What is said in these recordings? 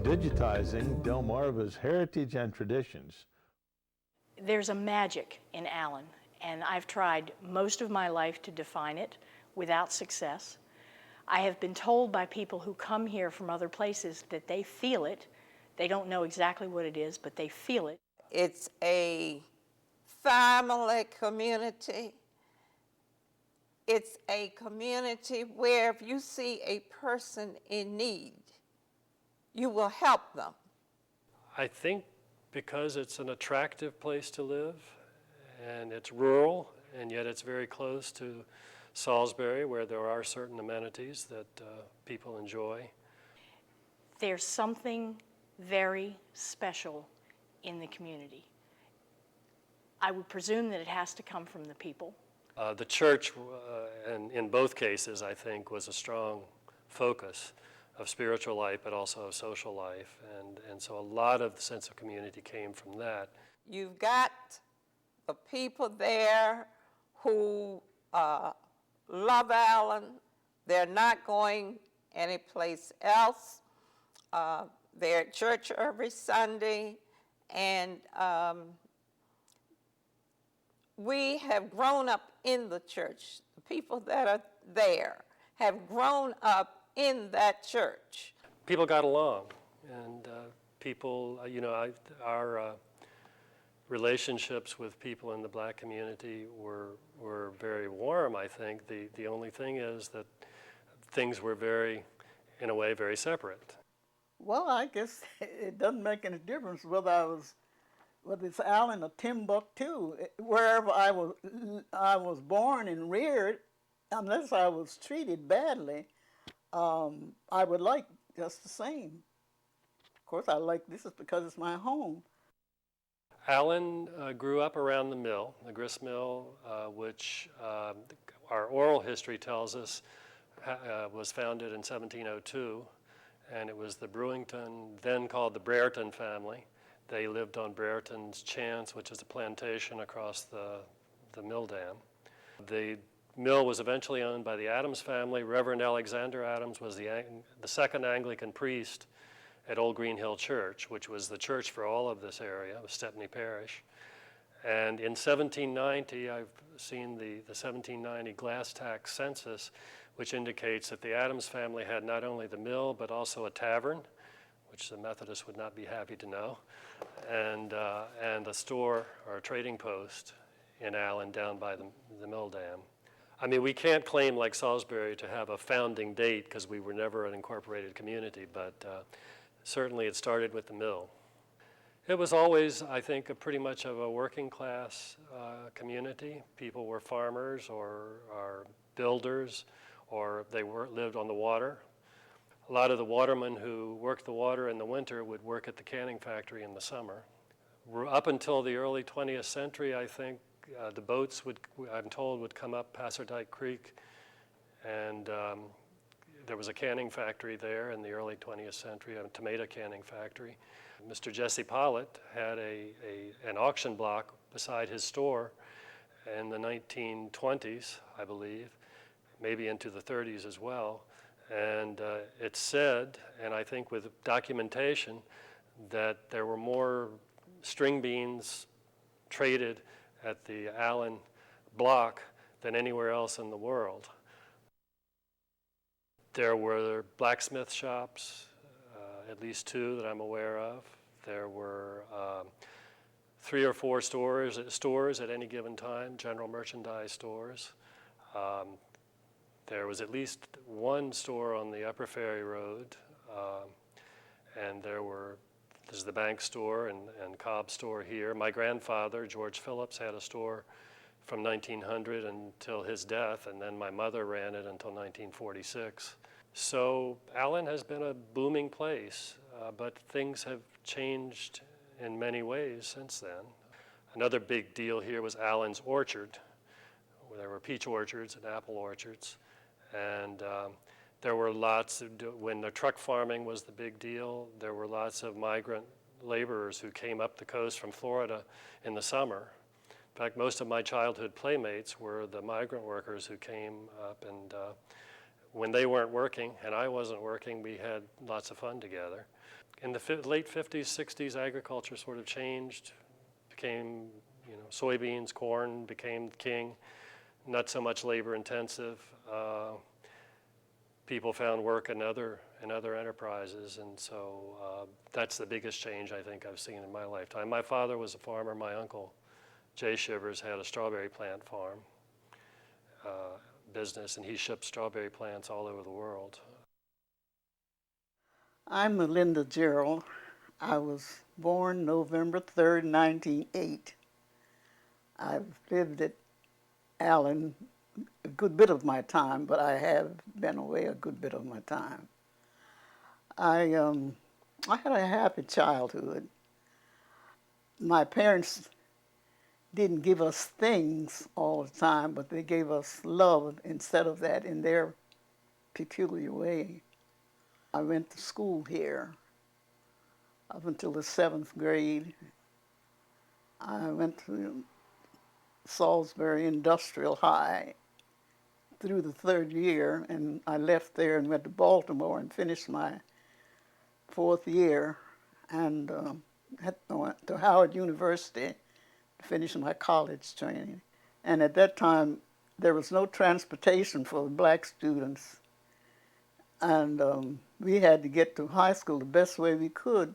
Digitizing Delmarva's heritage and traditions. There's a magic in Allen, and I've tried most of my life to define it without success. I have been told by people who come here from other places that they feel it. They don't know exactly what it is, but they feel it. It's a family community. It's a community where if you see a person in need, you will help them. I think because it's an attractive place to live, and it's rural, and yet it's very close to Salisbury, where there are certain amenities that people enjoy. There's something very special in the community. I would presume that it has to come from the people. The church, and in both cases, I think, was a strong focus of spiritual life, but also of social life. And so a lot of the sense of community came from that. You've got the people there who love Allen. They're not going anyplace else. They're at church every Sunday. And we have grown up in the church. The people that are there have grown up in that church. People got along, and people, our relationships with people in the black community were very warm, I think. The only thing is that things were in a way, very separate. Well, I guess it doesn't make any difference whether it's Allen or Timbuktu. Wherever I was born and reared, unless I was treated badly, I would like just the same. Of course, I like this is because it's my home. Allen grew up around the mill, the grist mill, which our oral history tells us was founded in 1702, and it was the Brewington, then called the Brereton family. They lived on Brereton's Chance, which is a plantation across the mill dam. The mill was eventually owned by the Adams family. Reverend Alexander Adams was the second Anglican priest at Old Green Hill Church, which was the church for all of this area, of Stepney Parish. And in 1790, I've seen the 1790 glass tax census, which indicates that the Adams family had not only the mill, but also a tavern, which the Methodists would not be happy to know, and a store or a trading post in Allen down by the mill dam. I mean, we can't claim, like Salisbury, to have a founding date because we were never an incorporated community, but certainly it started with the mill. It was always, I think, pretty much of a working class community. People were farmers or builders, or they lived on the water. A lot of the watermen who worked the water in the winter would work at the canning factory in the summer. Up until the early 20th century, I think, the boats I'm told, would come up Passerdyke Creek, and there was a canning factory there in the early 20th century, a tomato canning factory. Mr. Jesse Pollitt had an auction block beside his store in the 1920s, I believe, maybe into the 30s as well. And it's said, and I think with documentation, that there were more string beans traded at the Allen block than anywhere else in the world. There were blacksmith shops, at least two that I'm aware of. There were 3 or 4 stores at any given time, general merchandise stores. There was at least one store on the Upper Ferry Road, and there's the bank store and Cobb store here. My grandfather, George Phillips, had a store from 1900 until his death, and then my mother ran it until 1946. So Allen has been a booming place, but things have changed in many ways since then. Another big deal here was Allen's Orchard, where there were peach orchards and apple orchards. And there were when the truck farming was the big deal, there were lots of migrant laborers who came up the coast from Florida in the summer. In fact, most of my childhood playmates were the migrant workers who came up, and when they weren't working and I wasn't working, we had lots of fun together. In the late 50s, 60s, agriculture sort of changed, became, soybeans, corn became king, not so much labor intensive. People found work in other enterprises, and so that's the biggest change I think I've seen in my lifetime. My father was a farmer. My uncle, Jay Shivers, had a strawberry plant farm business, and he shipped strawberry plants all over the world. I'm Melinda Gerald. I was born November 3rd, 1908. I've lived at Allen a good bit of my time, but I have been away a good bit of my time. I had a happy childhood. My parents didn't give us things all the time, but they gave us love instead of that in their peculiar way. I went to school here up until the 7th grade. I went to Salisbury Industrial High through the 3rd year, and I left there and went to Baltimore and finished my 4th year, and went to Howard University to finish my college training. And at that time, there was no transportation for the black students, and we had to get to high school the best way we could.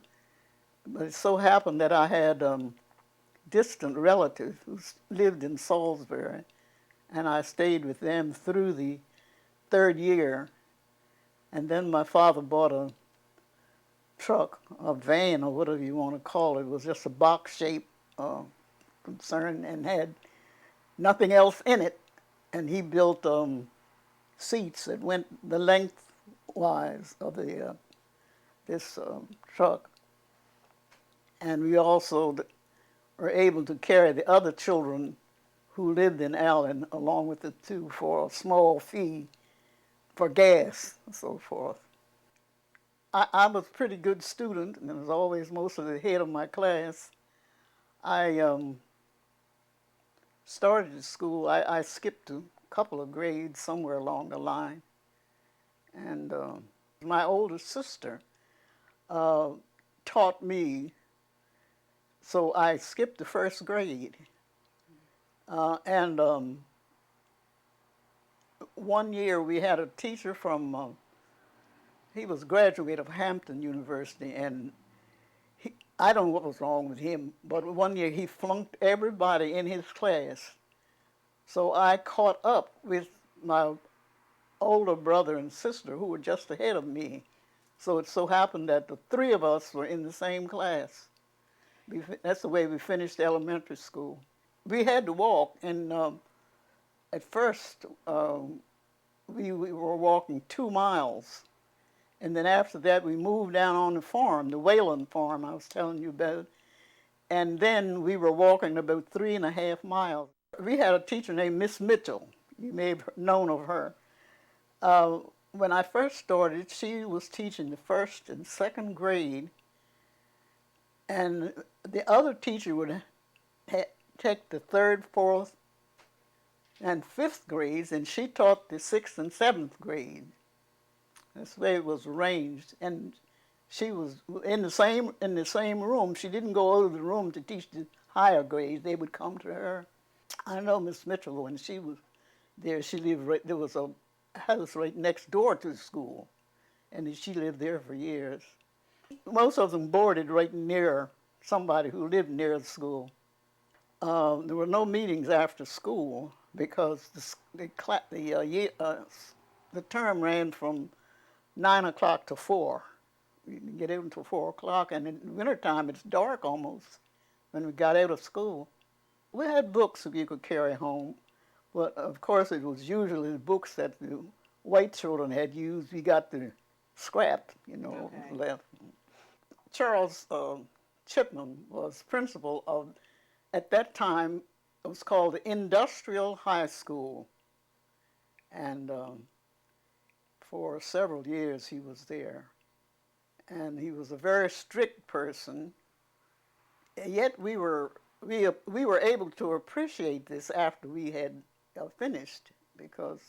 But it so happened that I had distant relatives who lived in Salisbury, and I stayed with them through the 3rd year. And then my father bought a truck, a van, or whatever you want to call it. It was just a box-shaped concern and had nothing else in it. And he built seats that went the lengthwise of this truck. And we also were able to carry the other children who lived in Allen along with the two for a small fee for gas and so forth. I was a pretty good student and was always most of the head of my class. I started at school. I skipped a couple of grades somewhere along the line. And my older sister taught me, so I skipped the 1st grade. And one year we had a teacher from, he was a graduate of Hampton University, and I don't know what was wrong with him, but one year he flunked everybody in his class. So I caught up with my older brother and sister who were just ahead of me. So it so happened that the 3 of us were in the same class. That's the way we finished elementary school. We had to walk, and at first we were walking 2 miles. And then after that, we moved down on the farm, the Whalen farm I was telling you about. And then we were walking about 3.5 miles. We had a teacher named Miss Mitchell. You may have known of her. When I first started, she was teaching the 1st and 2nd grade. And the other teacher would take the 3rd, 4th, and 5th grades, and she taught the 6th and 7th grade. That's the way it was arranged. And she was in the same room. She didn't go over the room to teach the higher grades. They would come to her. I know Miss Mitchell, when she was there, she lived right, there was a house right next door to the school, and she lived there for years. Most of them boarded right near somebody who lived near the school. There were no meetings after school because the term ran from 9 o'clock to 4. We didn't get out until 4 o'clock, and in wintertime it's dark almost when we got out of school. We had books that you could carry home, but of course it was usually the books that the white children had used. We got the scrap, left. Charles Chipman was principal of, at that time, it was called the Industrial High School. And for several years he was there. And he was a very strict person. Yet we were able to appreciate this after we had finished, because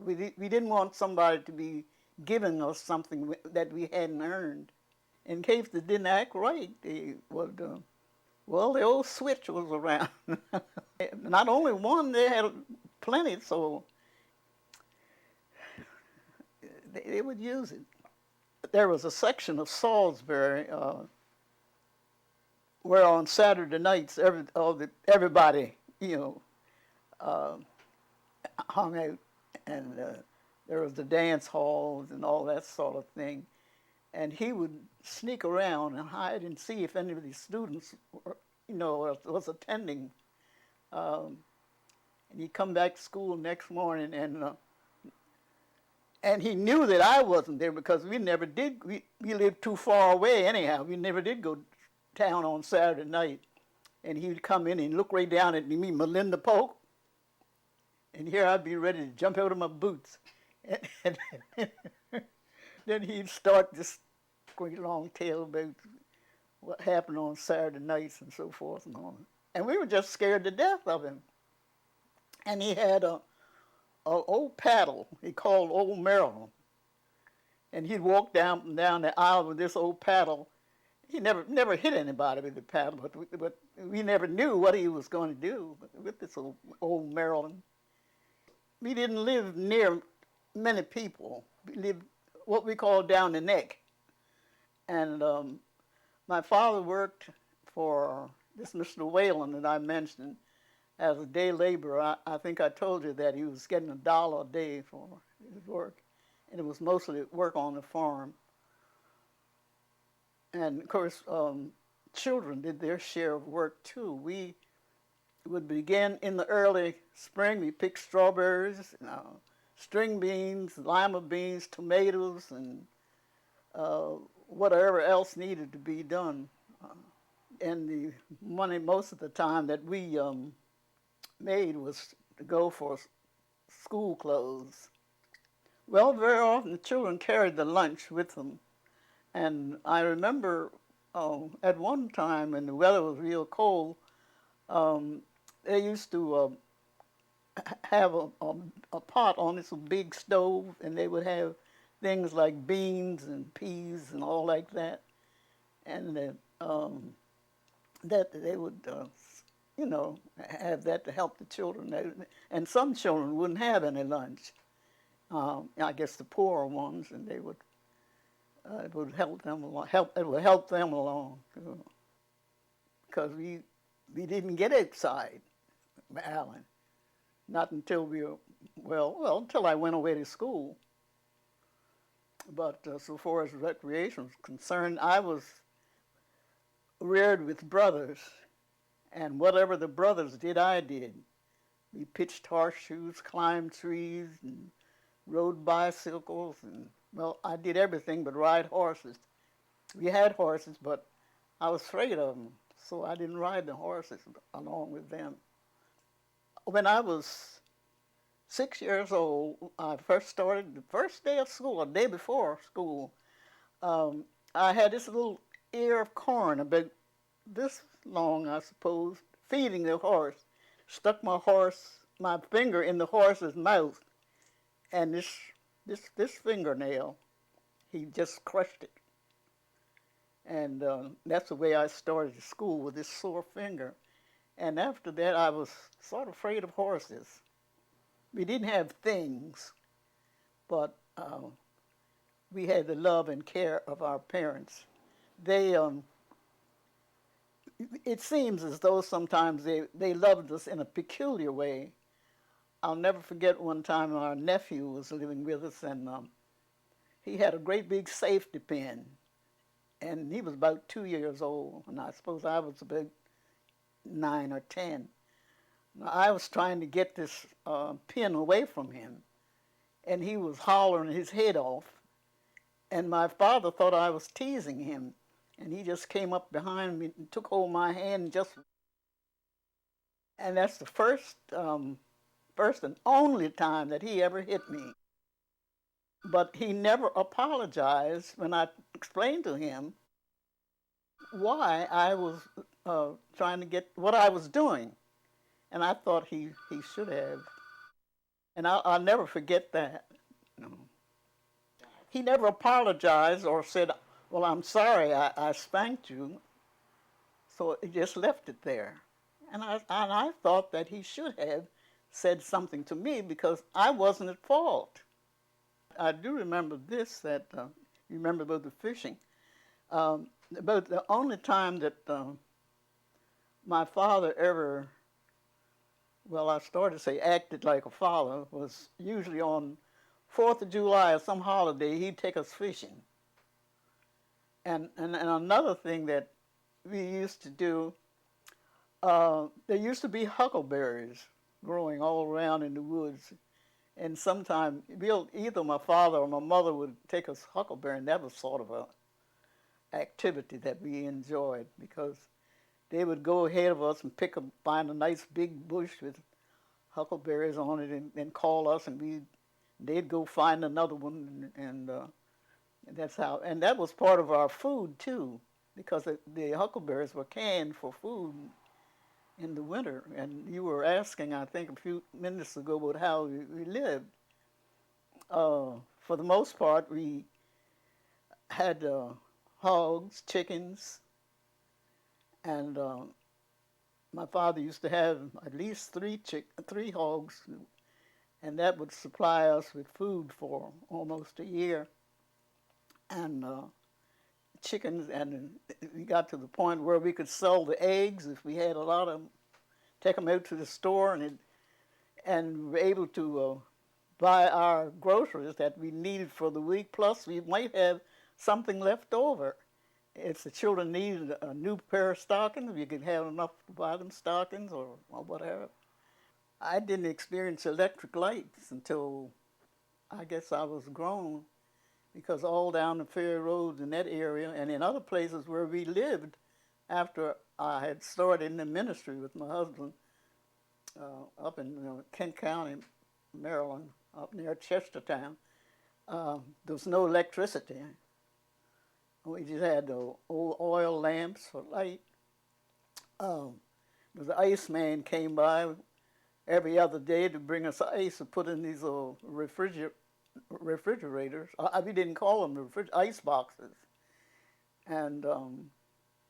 We didn't want somebody to be giving us something that we hadn't earned. In case they didn't act right, they would, well, the old switch was around. Not only one, they had plenty, so they would use it. There was a section of Salisbury where on Saturday nights everybody, hung out, and there was the dance halls and all that sort of thing. And he would sneak around and hide and see if any of these students were, was attending. And he'd come back to school next morning, and he knew that I wasn't there because we never did. We lived too far away anyhow. We never did go town on Saturday night. And he would come in and look right down at me, Melinda Polk. And here I'd be ready to jump out of my boots. And then he'd start this great long tale about what happened on Saturday nights and so forth and on. And we were just scared to death of him. And he had a old paddle he called Old Maryland. And he'd walk down the aisle with this old paddle. He never hit anybody with the paddle, but we never knew what he was going to do with this old Maryland. We didn't live near many people. We lived what we call down the neck. And my father worked for this Mr. Whalen that I mentioned as a day laborer. I think I told you that he was getting $1 a day for his work. And it was mostly work on the farm. And of course, children did their share of work too. We would begin in the early spring. We picked strawberries, string beans, lima beans, tomatoes, and whatever else needed to be done. And the money most of the time that we made was to go for school clothes. Well, very often the children carried the lunch with them. And I remember at one time when the weather was real cold, they used to have a pot on this big stove, and they would have things like beans and peas and all like that. And that they would, have that to help the children. And some children wouldn't have any lunch. I guess the poorer ones, and they would. It would help them along. It would help them along, because we didn't get outside, Allen, not until until I went away to school. But so far as recreation was concerned, I was reared with brothers, and whatever the brothers did, I did. We pitched horseshoes, climbed trees, and rode bicycles, and well, I did everything but ride horses. We had horses, but I was afraid of them, so I didn't ride the horses along with them. When I was 6 years old, I first started the first day of school, a day before school. I had this little ear of corn, about this long, I suppose, feeding the horse. Stuck my finger in the horse's mouth, and this fingernail, he just crushed it. And that's the way I started school, with this sore finger. And after that, I was sort of afraid of horses. We didn't have things, but we had the love and care of our parents. They, it seems as though sometimes they loved us in a peculiar way. I'll never forget one time our nephew was living with us, and he had a great big safety pin, and he was about 2 years old, and I suppose I was about 9 or 10. Now, I was trying to get this pin away from him, and he was hollering his head off, and my father thought I was teasing him, and he just came up behind me and took hold of my hand and that's the first and only time that he ever hit me. But he never apologized when I explained to him why I was trying to get what I was doing. And I thought he should have. And I'll never forget that. You know. He never apologized or said, well, I'm sorry I spanked you. So he just left it there. And I thought that he should have said something to me because I wasn't at fault. I do remember this, that you remember about the fishing. About the only time that my father ever, well, I started to say acted like a father, was usually on 4th of July or some holiday, he'd take us fishing. And another thing that we used to do, there used to be huckleberries growing all around in the woods. And sometimes either my father or my mother would take us huckleberry, and that was sort of a activity that we enjoyed because they would go ahead of us and find a nice big bush with huckleberries on it and call us, and they'd go find another one, and that's how. And that was part of our food too, because the huckleberries were canned for food in the winter. And you were asking, I think, a few minutes ago about how we lived. For the most part, we had hogs, chickens, and my father used to have at least three hogs, and that would supply us with food for almost a year. And chickens, and we got to the point where we could sell the eggs if we had a lot of them, take them out to the store, and were able to buy our groceries that we needed for the week, plus we might have something left over. If the children needed a new pair of stockings, we could have enough to buy them stockings or whatever. I didn't experience electric lights until I guess I was grown, because all down the Ferry Road in that area and in other places where we lived after I had started in the ministry with my husband up in Kent County, Maryland, up near Chestertown, there was no electricity. We just had the old oil lamps for light. The iceman came by every other day to bring us ice and put in these little refrigerators. We didn't call them ice boxes. And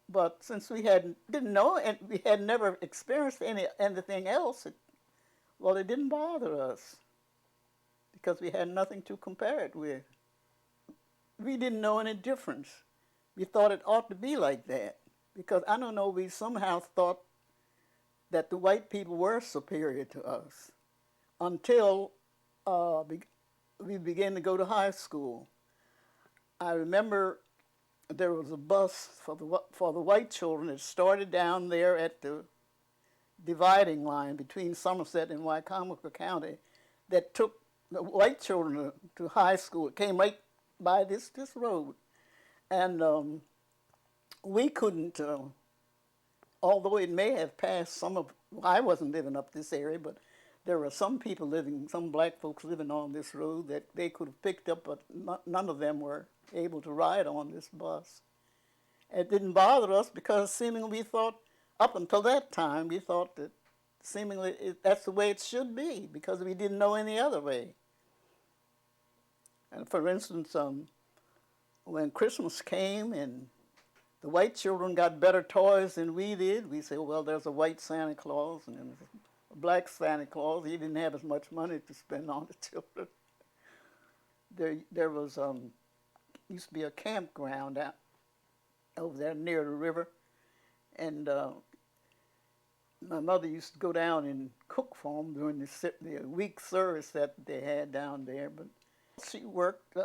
but since we didn't know and we had never experienced anything else, it didn't bother us because we had nothing to compare it with. We didn't know any difference. We thought it ought to be like that because I don't know, we somehow thought that the white people were superior to us until we began to go to high school. I remember there was a bus for the white children that started down there at the dividing line between Somerset and Wycomico County that took the white children to high school. It came right by this road. And we couldn't, although it may have passed I wasn't living up this area, but there were some black folks living on this road that they could have picked up, but none of them were able to ride on this bus. It didn't bother us because seemingly we thought, up until that time, we thought that seemingly that's the way it should be because we didn't know any other way. And for instance, when Christmas came and the white children got better toys than we did, we said, well, there's a white Santa Claus and there's a black Santa Claus. He didn't have as much money to spend on the children. There was used to be a campground out over there near the river, and my mother used to go down and cook for them during the week service that they had down there. But she worked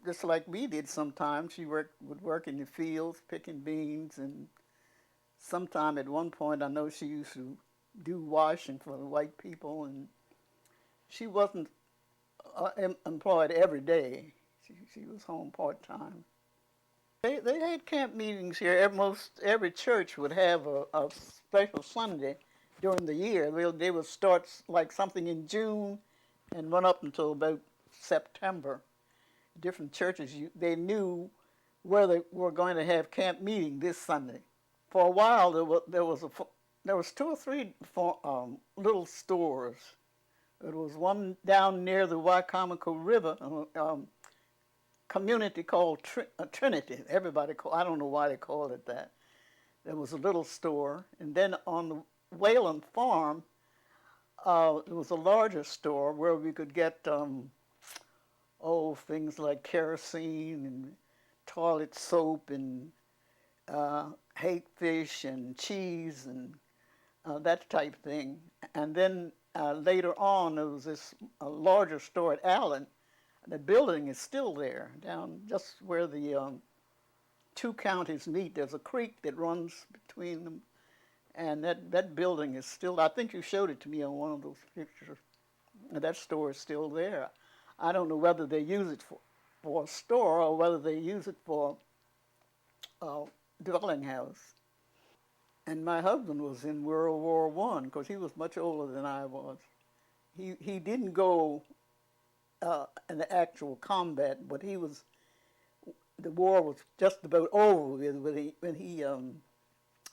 just like we did sometimes. She would work in the fields picking beans, and sometime at one point I know she used to do washing for the white people, and she wasn't employed every day. She was home part-time. They had camp meetings here. Almost every church would have a special Sunday during the year. They would start like something in June and run up until about September. Different churches, they knew where they were going to have camp meeting this Sunday. For a while, there was 2 or 3 little stores It was one down near the Wycomico River, community called Trinity. Everybody I don't know why they called it that. There was a little store, and then on the Whalen Farm, there was a larger store where we could get things like kerosene and toilet soap and hake and cheese and that type thing. And then later on, there was this larger store at Allen. The building is still there, down just where the two counties meet. There's a creek that runs between them, and that building is still, I think you showed it to me on one of those pictures. And that store is still there. I don't know whether they use it for a store or whether they use it for a dwelling house. And my husband was in World War I, because he was much older than I was. He didn't go in the actual combat, but the war was just about over with when he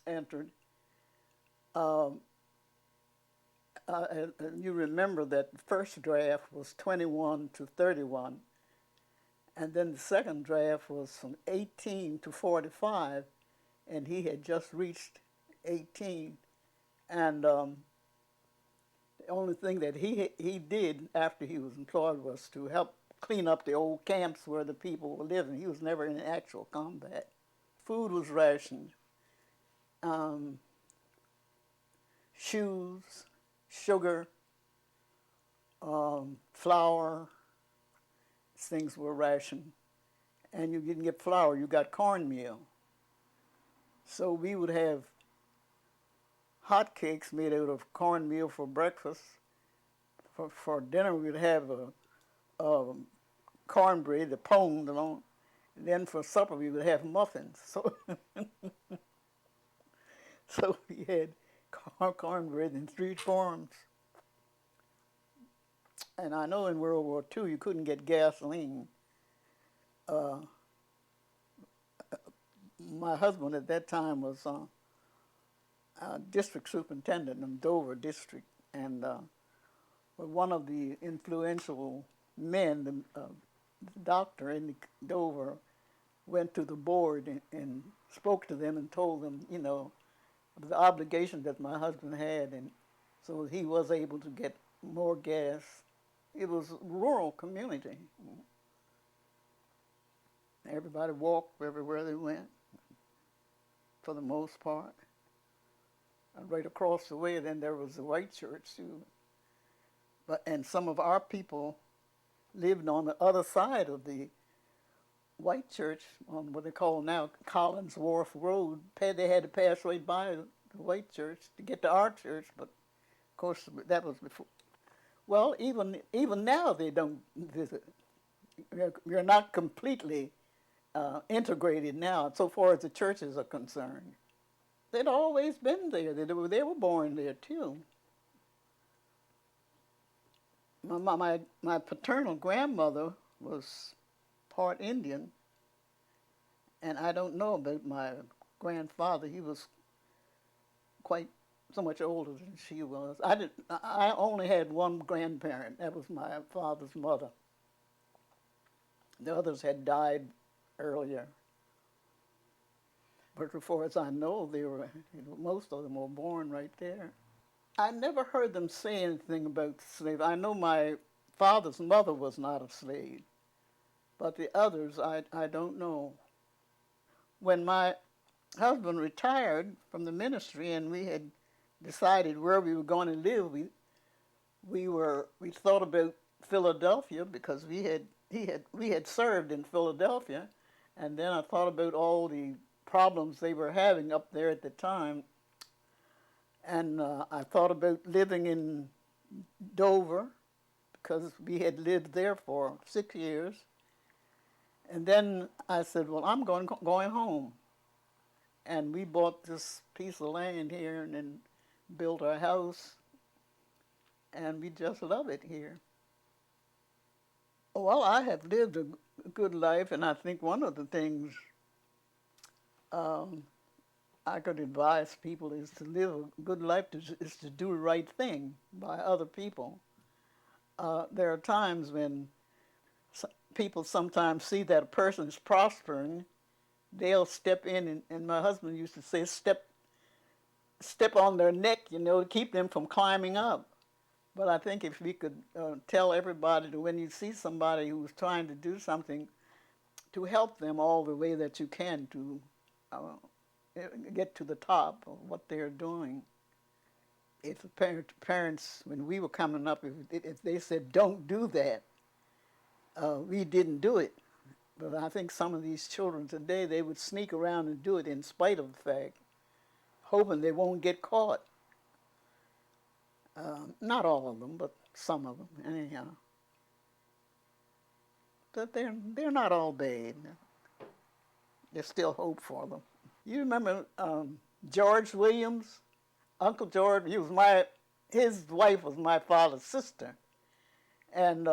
entered. You remember that the first draft was 21 to 31, and then the second draft was from 18 to 45, and he had just reached 18. And the only thing that he did after he was employed was to help clean up the old camps where the people were living. He was never in actual combat. Food was rationed. Shoes, sugar, flour, things were rationed. And you didn't get flour, you got cornmeal. So we would have hot cakes made out of cornmeal for breakfast. For dinner, we'd have cornbread, the pone, and then for supper, we would have muffins. So, so we had cornbread in three forms. And I know in World War II, you couldn't get gasoline. My husband at that time was district superintendent in Dover district, and one of the influential men, the doctor in Dover, went to the board and spoke to them and told them, the obligation that my husband had, and so he was able to get more gas. It was a rural community. Everybody walked everywhere they went, for the most part. And right across the way, then there was the white church too. And some of our people lived on the other side of the white church, on what they call now Collins Wharf Road. They had to pass right by the white church to get to our church, but of course that was before. Well, even now they don't visit. We're not completely integrated now, so far as the churches are concerned. They'd always been there. They were born there too. My paternal grandmother was part Indian, and I don't know about my grandfather. He was quite so much older than she was. I only had one grandparent. That was my father's mother. The others had died earlier. But as far as I know, most of them were born right there. I never heard them say anything about slavery. I know my father's mother was not a slave, but the others, I don't know. When my husband retired from the ministry and we had decided where we were going to live, we thought about Philadelphia, because we had served in Philadelphia, and then I thought about all the problems they were having up there at the time. And I thought about living in Dover, because we had lived there for 6 years. And then I said, well, I'm going home. And we bought this piece of land here and then built our house. And we just love it here. Well, I have lived a good life, and I think one of the things I could advise people is to live a good life, is to do the right thing by other people. there are times when people sometimes see that a person is prospering, they'll step in, and my husband used to say, step on their neck, you know, to keep them from climbing up. But I think if we could tell everybody that when you see somebody who's trying to do something, to help them all the way that you can to get to the top of what they're doing. If the parents, when we were coming up, if they said, don't do that, we didn't do it. But I think some of these children today, they would sneak around and do it in spite of the fact, hoping they won't get caught. Not all of them, but some of them, anyhow. But they're not all bad. There's still hope for them. You remember George Williams? Uncle George, his wife was my father's sister. And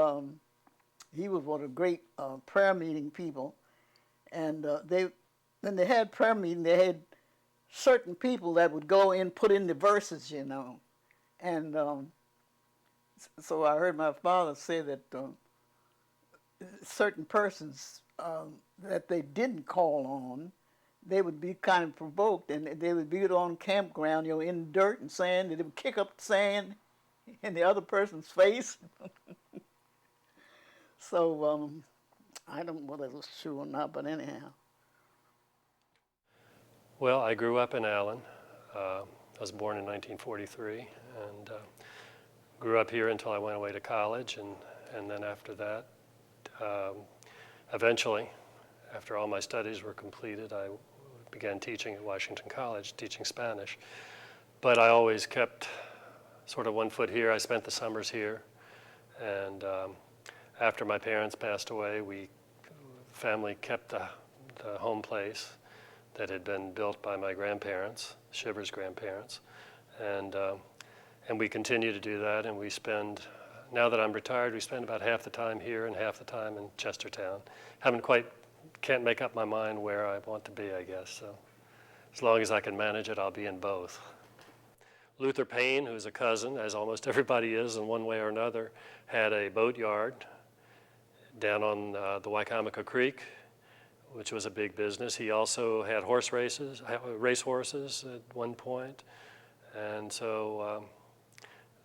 he was one of the great prayer meeting people. And when they had prayer meeting, they had certain people that would go in, put in the verses, you know. And so I heard my father say that certain persons that they didn't call on, they would be kind of provoked, and they would be on campground, you know, in dirt and sand, and they would kick up sand in the other person's face. So I don't know whether it was true or not, but anyhow. Well, I grew up in Allen. I was born in 1943, and grew up here until I went away to college, and then after that, eventually, after all my studies were completed, I began teaching at Washington College, teaching Spanish. But I always kept sort of one foot here. I spent the summers here, and after my parents passed away, family kept the home place that had been built by my grandparents, Shiver's grandparents, and we continue to do that, and we spend, now that I'm retired, we spend about half the time here and half the time in Chestertown. Can't make up my mind where I want to be, I guess, so as long as I can manage it, I'll be in both. Luther Payne, who's a cousin, as almost everybody is in one way or another, had a boat yard down on the Wycomico Creek, which was a big business. He also had race horses at one point, and so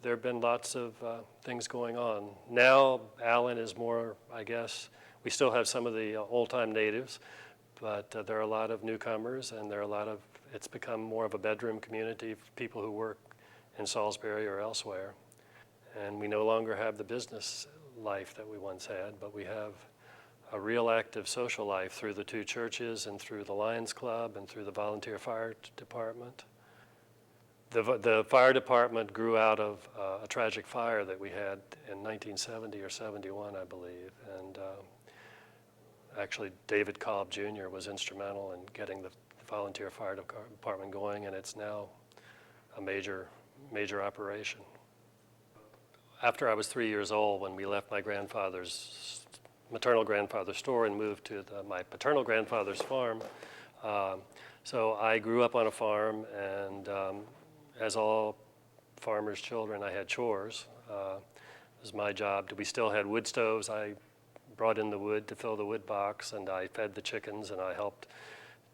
there have been lots of things going on. Now, Allen is more, I guess, we still have some of the old-time natives, but there are a lot of newcomers, and it's become more of a bedroom community for people who work in Salisbury or elsewhere. And we no longer have the business life that we once had, but we have a real active social life through the two churches and through the Lions Club and through the volunteer fire department. The fire department grew out of a tragic fire that we had in 1970 or 71, I believe, and actually David Cobb Jr. was instrumental in getting the volunteer fire department going, and it's now a major operation. After I was 3 years old, when we left my maternal grandfather's store and moved to my paternal grandfather's farm, so I grew up on a farm, and as all farmers' children, I had chores. It was my job. We still had wood stoves. I brought in the wood to fill the wood box, and I fed the chickens, and I helped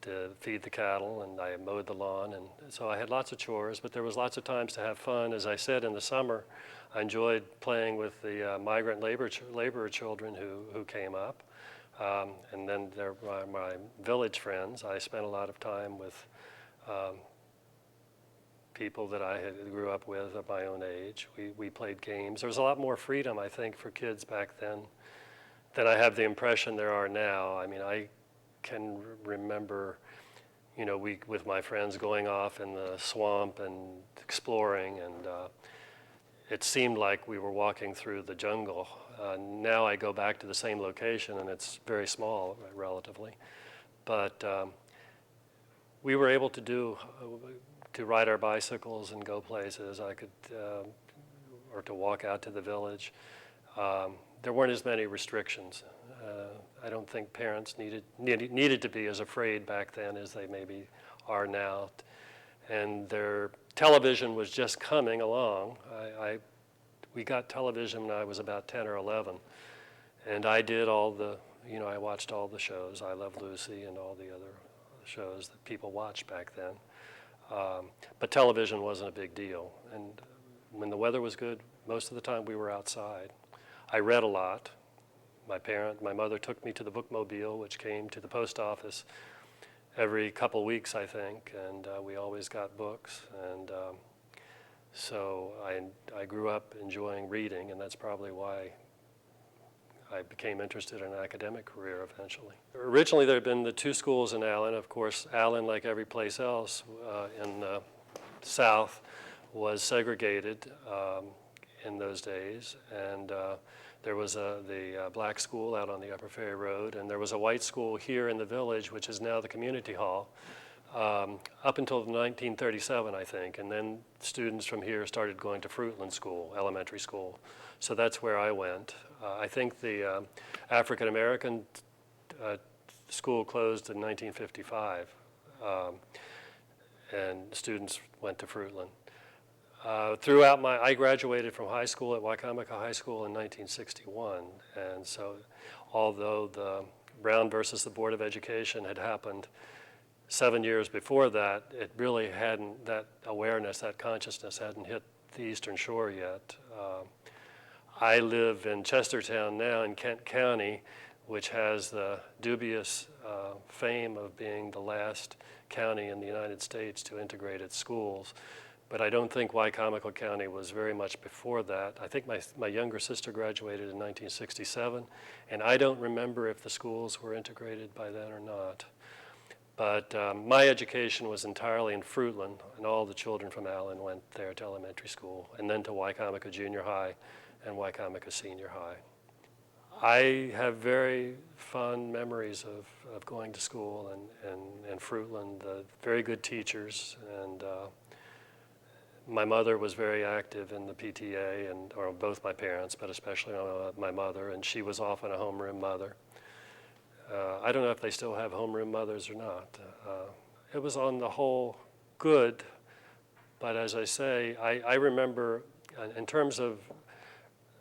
to feed the cattle, and I mowed the lawn, and so I had lots of chores, but there was lots of times to have fun. As I said, in the summer, I enjoyed playing with the migrant laborer children who came up, and then there were my village friends. I spent a lot of time with people that I grew up with at my own age. We played games. There was a lot more freedom, I think, for kids back then than I have the impression there are now. I mean, I can remember, with my friends going off in the swamp and exploring, and it seemed like we were walking through the jungle. Now I go back to the same location, and it's very small, relatively. But we were able to ride our bicycles and go places. Or to walk out to the village. There weren't as many restrictions. I don't think parents needed to be as afraid back then as they maybe are now. And their television was just coming along. I We got television when I was about 10 or 11, and I did all the, I watched all the shows, I Love Lucy and all the other shows that people watched back then. But television wasn't a big deal, and when the weather was good, most of the time we were outside. I read a lot. My mother took me to the bookmobile, which came to the post office every couple weeks, I think, and we always got books. And so I grew up enjoying reading, and that's probably why I became interested in an academic career eventually. Originally, there had been the two schools in Allen. Of course, Allen, like every place else in the South, was segregated in those days, and there was the black school out on the Upper Ferry Road, and there was a white school here in the village, which is now the community hall, up until 1937, I think, and then students from here started going to Fruitland School, elementary school. So that's where I went. I think the African American school closed in 1955, and students went to Fruitland. I graduated from high school at Wycomico High School in 1961, and so although the Brown versus the Board of Education had happened 7 years before that, it really hadn't, that awareness, that consciousness hadn't hit the Eastern Shore yet. I live in Chestertown now in Kent County, which has the dubious fame of being the last county in the United States to integrate its schools. But I don't think Wycomico County was very much before that. I think my younger sister graduated in 1967, and I don't remember if the schools were integrated by then or not. But my education was entirely in Fruitland, and all the children from Allen went there to elementary school, and then to Wycomico Junior High and Wycomico Senior High. I have very fond memories of going to school and Fruitland, very good teachers, and my mother was very active in the PTA, or both my parents, but especially my mother, and she was often a homeroom mother. I don't know if they still have homeroom mothers or not. It was on the whole good, but as I say, I remember, in terms of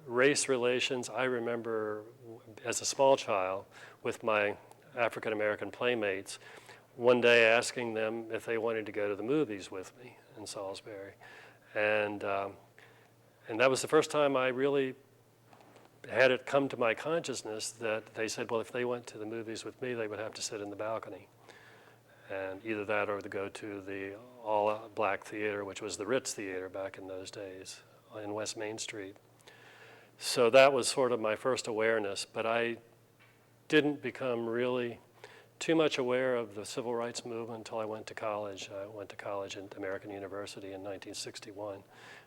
race relations, I remember as a small child with my African American playmates, one day asking them if they wanted to go to the movies with me in Salisbury. And that was the first time I really had it come to my consciousness that they said, well, if they went to the movies with me, they would have to sit in the balcony. And either that or to go to the all-black theater, which was the Ritz Theater back in those days in West Main Street. So that was sort of my first awareness, but I didn't become really too much aware of the civil rights movement until I went to college. I went to college at American University in 1961,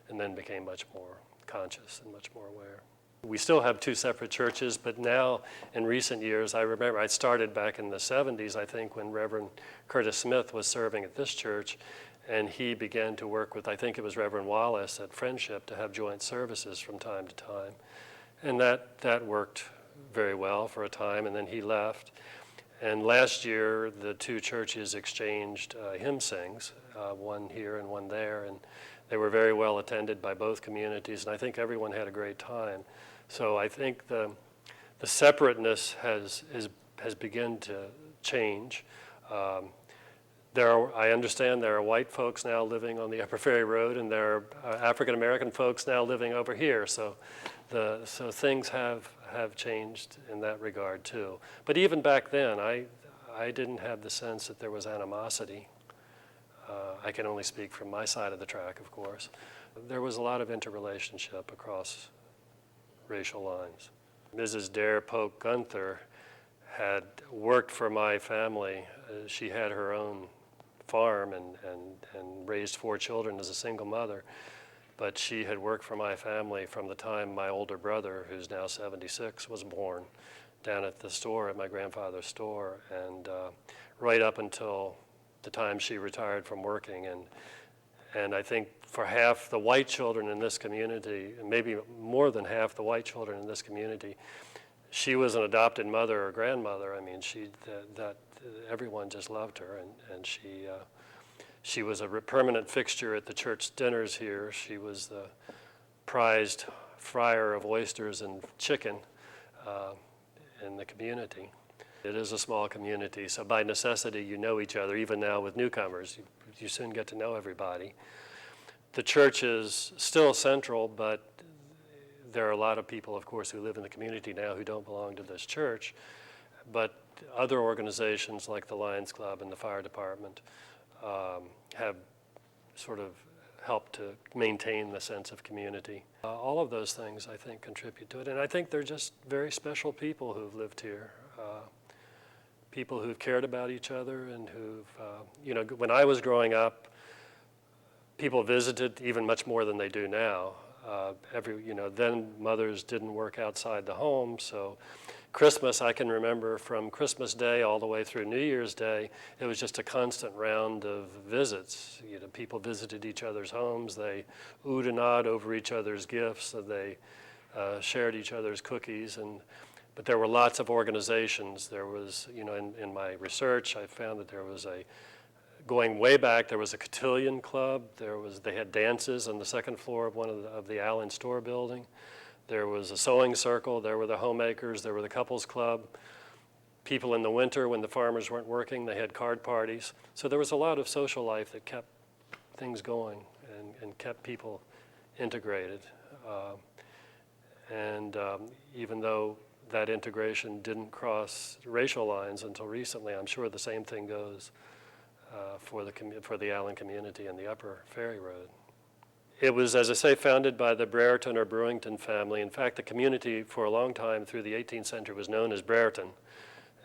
and then became much more conscious and much more aware. We still have two separate churches, but now in recent years, I remember I started back in the 70s, I think, when Reverend Curtis Smith was serving at this church, and he began to work with, I think it was Reverend Wallace at Friendship, to have joint services from time to time. And that worked very well for a time, and then he left. And last year, the two churches exchanged hymn sings, one here and one there, and they were very well attended by both communities, and I think everyone had a great time. So I think the separateness has begun to change. I understand there are white folks now living on the Upper Ferry Road, and there are African American folks now living over here. So things have changed in that regard too. But even back then, I didn't have the sense that there was animosity. I can only speak from my side of the track, of course. There was a lot of interrelationship across racial lines. Mrs. Dare Polk Gunther had worked for my family. She had her own farm and raised 4 children as a single mother. But she had worked for my family from the time my older brother, who's now 76, was born, down at the store, at my grandfather's store, and right up until the time she retired from working. And I think for half the white children in this community, maybe more than half the white children in this community, she was an adopted mother or grandmother. I mean, everyone just loved her, and she was a permanent fixture at the church dinners here. She was the prized fryer of oysters and chicken in the community. It is a small community, so by necessity you know each other. Even now with newcomers, you soon get to know everybody. The church is still central, but there are a lot of people, of course, who live in the community now who don't belong to this church. But other organizations like the Lions Club and the fire department have sort of helped to maintain the sense of community. All of those things, I think, contribute to it. And I think they're just very special people who've lived here. People who've cared about each other and who've, when I was growing up, people visited even much more than they do now. Then mothers didn't work outside the home, so Christmas, I can remember from Christmas Day all the way through New Year's Day, it was just a constant round of visits. People visited each other's homes, they oohed and ahed over each other's gifts, and they shared each other's cookies. But there were lots of organizations. There was, in my research, I found that there was going way back, there was a cotillion club. They had dances on the second floor of one of the Allen store building. There was a sewing circle. There were the homemakers. There were the couples club. People in the winter, when the farmers weren't working, they had card parties. So there was a lot of social life that kept things going and kept people integrated. Even though that integration didn't cross racial lines until recently, I'm sure the same thing goes for the Allen community and the Upper Ferry Road. It was, as I say, founded by the Brereton or Brewington family. In fact, the community for a long time through the 18th century was known as Brereton.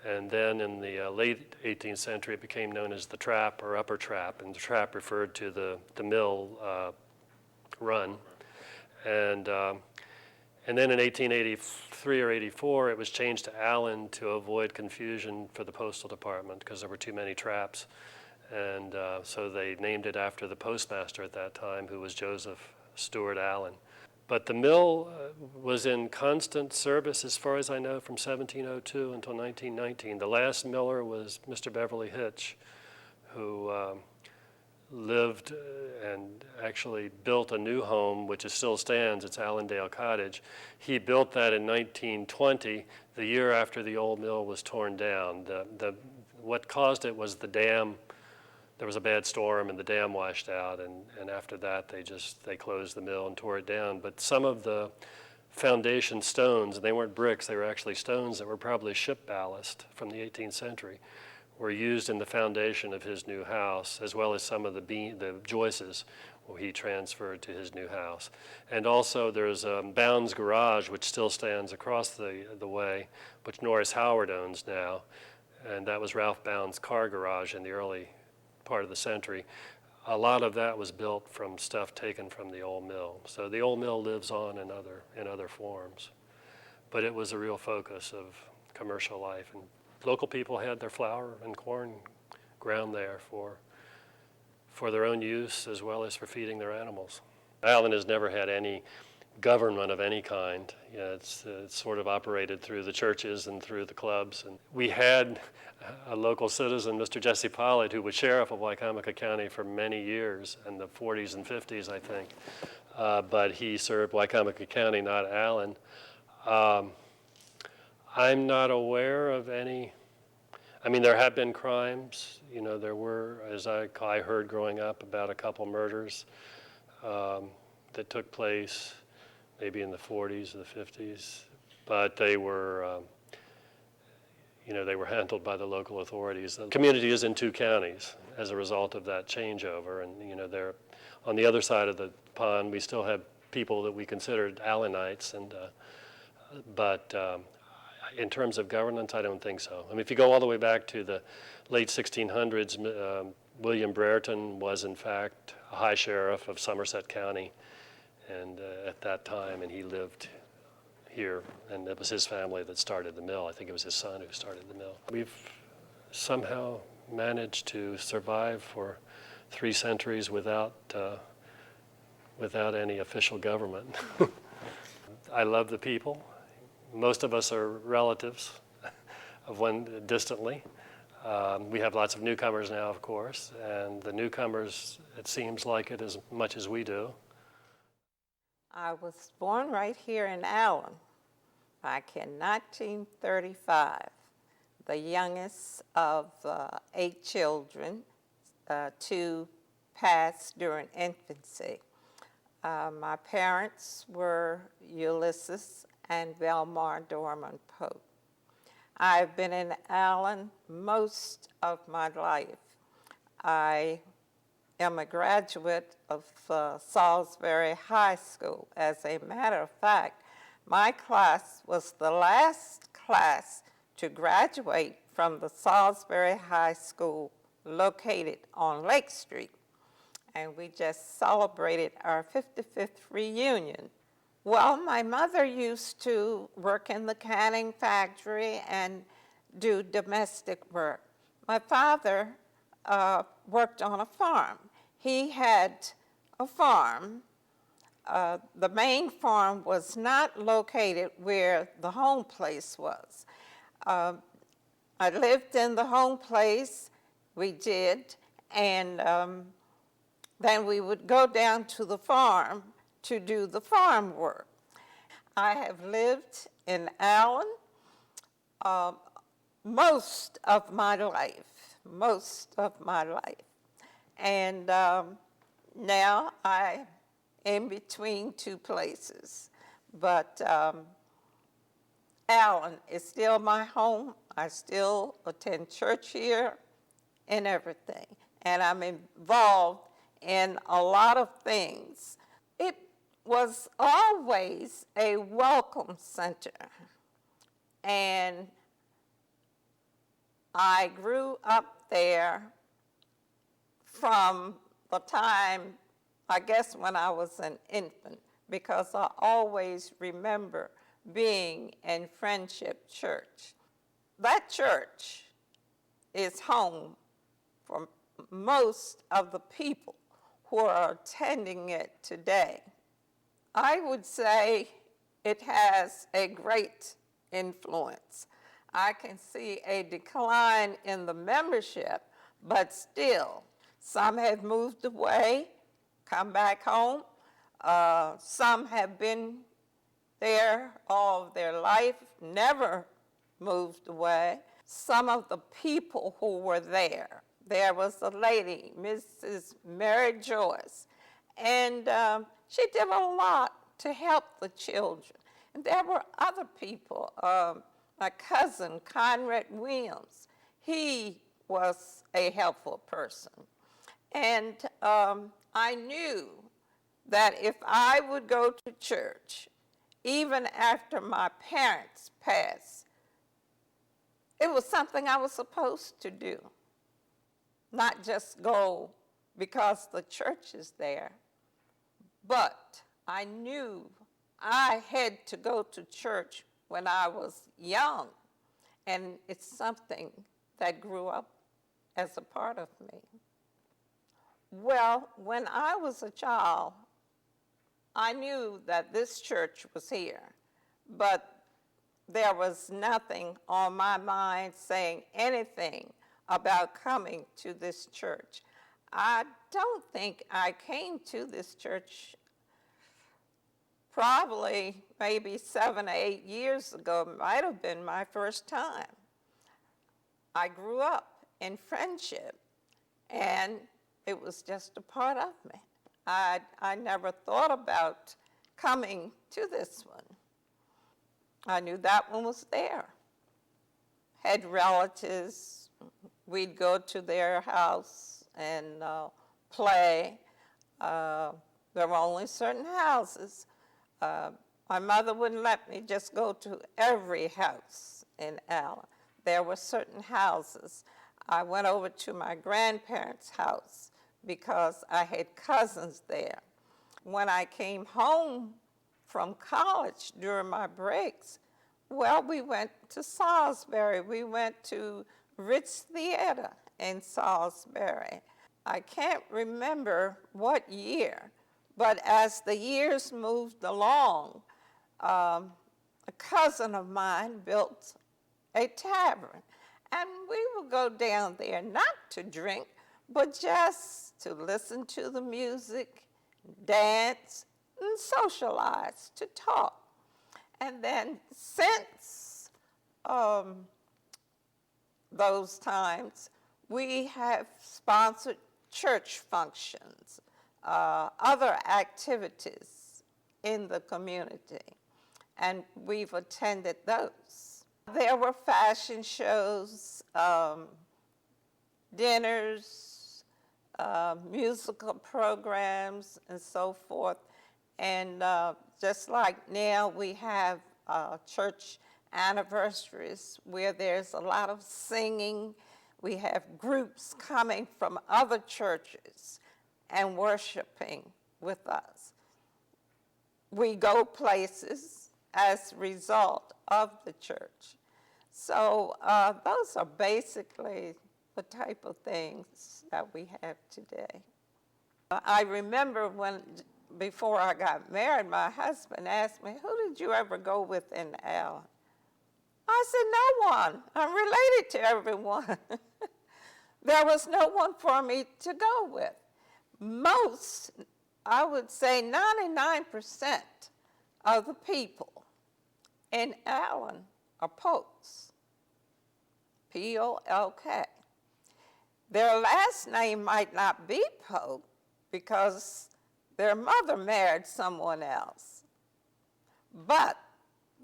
And then in the late 18th century, it became known as the Trap or Upper Trap. And the Trap referred to the mill run. And then in 1883 or 84, it was changed to Allen to avoid confusion for the postal department because there were too many traps. And so they named it after the postmaster at that time, who was Joseph Stewart Allen. But the mill was in constant service, as far as I know, from 1702 until 1919. The last miller was Mr. Beverly Hitch, who lived and actually built a new home, which still stands. It's Allendale Cottage. He built that in 1920, the year after the old mill was torn down. What caused it was the dam. There was a bad storm and the dam washed out, and after that they closed the mill and tore it down. But some of the foundation stones, and they weren't bricks, they were actually stones that were probably ship ballast from the 18th century, were used in the foundation of his new house, as well as some of the joists he transferred to his new house. And also there's Bound's Garage, which still stands across the way, which Norris Howard owns now. And that was Ralph Bound's car garage in the early part of the century. A lot of that was built from stuff taken from the old mill. So the old mill lives on in other forms. But it was a real focus of commercial life. And local people had their flour and corn ground there for their own use as well as for feeding their animals. Allen has never had any government of any kind. It's sort of operated through the churches and through the clubs. And we had a local citizen, Mr. Jesse Pollard, who was sheriff of Wicomico County for many years, in the 40s and 50s, I think. But he served Wicomico County, not Allen. I'm not aware of any. I mean, there have been crimes. There were, as I heard growing up, about a couple murders that took place maybe in the 40s or the 50s, but they were, they were handled by the local authorities. The community is in 2 counties as a result of that changeover, and they're on the other side of the pond. We still have people that we considered Allenites, but in terms of governance, I don't think so. I mean, if you go all the way back to the late 1600s, William Brereton was in fact a high sheriff of Somerset County, and at that time, and he lived here, and it was his family that started the mill. I think it was his son who started the mill. We've somehow managed to survive for 3 centuries without any official government. I love the people. Most of us are relatives of one distantly. We have lots of newcomers now, of course, and the newcomers, it seems like it as much as we do. I was born right here in Allen back in 1935, the youngest of 8 children, 2 passed during infancy. My parents were Ulysses and Belmar Dorman Pope. I've been in Allen most of my life. I am a graduate of Salisbury High School. As a matter of fact, my class was the last class to graduate from the Salisbury High School located on Lake Street. And we just celebrated our 55th reunion. Well, my mother used to work in the canning factory and do domestic work. My father worked on a farm. He had a farm. The main farm was not located where the home place was. I lived in the home place, we did, and then we would go down to the farm to do the farm work. I have lived in Allen most of my life. And now I'm in between 2 places. But Allen is still my home. I still attend church here and everything. And I'm involved in a lot of things. It was always a welcome center. And I grew up there from the time, I guess, when I was an infant, because I always remember being in Friendship Church. That church is home for most of the people who are attending it today. I would say it has a great influence. I can see a decline in the membership, but still, some have moved away, come back home. Some have been there all of their life, never moved away. Some of the people who were there was a lady, Mrs. Mary Joyce, and she did a lot to help the children. And there were other people. My cousin, Conrad Williams, he was a helpful person. And I knew that if I would go to church, even after my parents passed, it was something I was supposed to do. Not just go because the church is there, but I knew I had to go to church when I was young, and it's something that grew up as a part of me. Well, when I was a child, I knew that this church was here, but there was nothing on my mind saying anything about coming to this church. I don't think I came to this church probably maybe 7 or 8 years ago. It might have been my first time. I grew up in Friendship, and it was just a part of me. I never thought about coming to this one. I knew that one was there. Had relatives. We'd go to their house and play. There were only certain houses. My mother wouldn't let me just go to every house in Allen. There were certain houses. I went over to my grandparents' house because I had cousins there. When I came home from college during my breaks, well, we went to Salisbury. We went to Ritz Theater in Salisbury. I can't remember what year, but as the years moved along, a cousin of mine built a tavern, and we would go down there not to drink, but just to listen to the music, dance, socialize, to talk. And then since those times, we have sponsored church functions, other activities in the community, and we've attended those. There were fashion shows, dinners, musical programs, and so forth. And just like now, we have church anniversaries where there's a lot of singing. We have groups coming from other churches and worshiping with us. We go places as a result of the church. So those are basically the type of things that we have today. I remember before I got married, my husband asked me, "Who did you ever go with in Allen?" I said, "No one. I'm related to everyone." There was no one for me to go with. Most, I would say 99% of the people in Allen are Polks, P-O-L-K. Their last name might not be Polk because their mother married someone else. But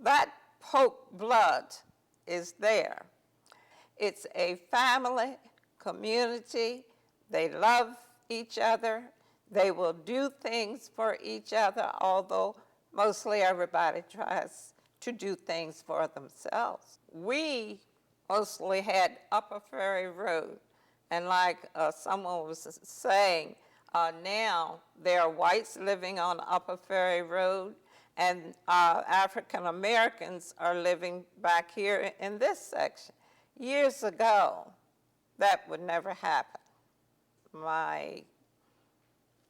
that Polk blood is there. It's a family, community. They love each other. They will do things for each other, although mostly everybody tries to do things for themselves. We mostly had Upper Ferry Road, and like someone was saying, now there are whites living on Upper Ferry Road, and African Americans are living back here in this section. Years ago, that would never happen. My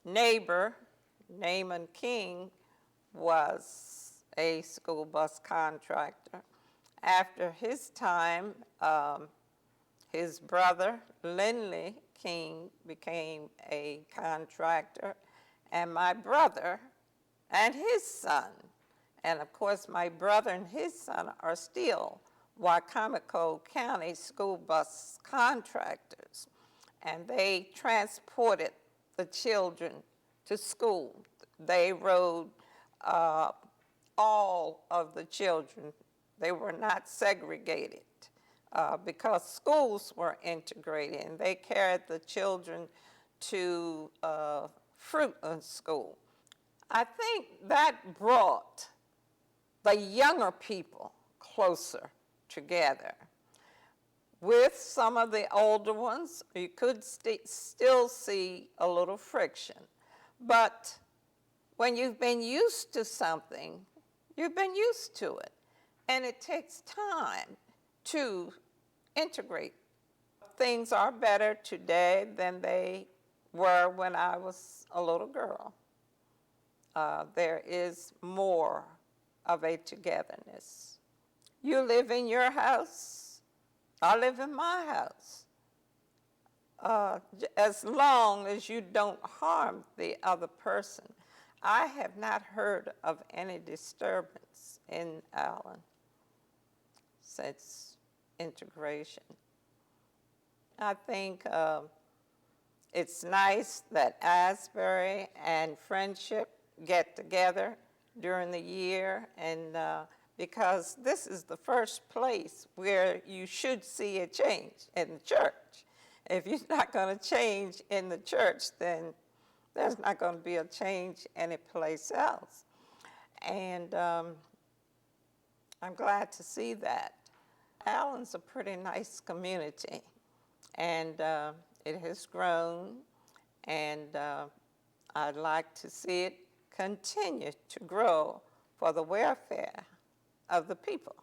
neighbor, Naaman King, was a school bus contractor. After his time, his brother, Lindley King, became a contractor, and my brother and his son, and of course my brother and his son are still Wicomico County school bus contractors, and they transported the children to school. They rode all of the children. They were not segregated because schools were integrated, and they carried the children to Fruitland School. I think that brought the younger people closer together. With some of the older ones, you could still see a little friction. But when you've been used to something, you've been used to it. And it takes time to integrate. Things are better today than they were when I was a little girl. There is more of a togetherness. You live in your house, I live in my house. As long as you don't harm the other person. I have not heard of any disturbance in Allen since integration. I think it's nice that Asbury and Friendship get together during the year, and because this is the first place where you should see a change in the church. If you're not going to change in the church, then there's not going to be a change anyplace else. And I'm glad to see that. Allen's a pretty nice community, and it has grown, and I'd like to see it continue to grow for the welfare of the people.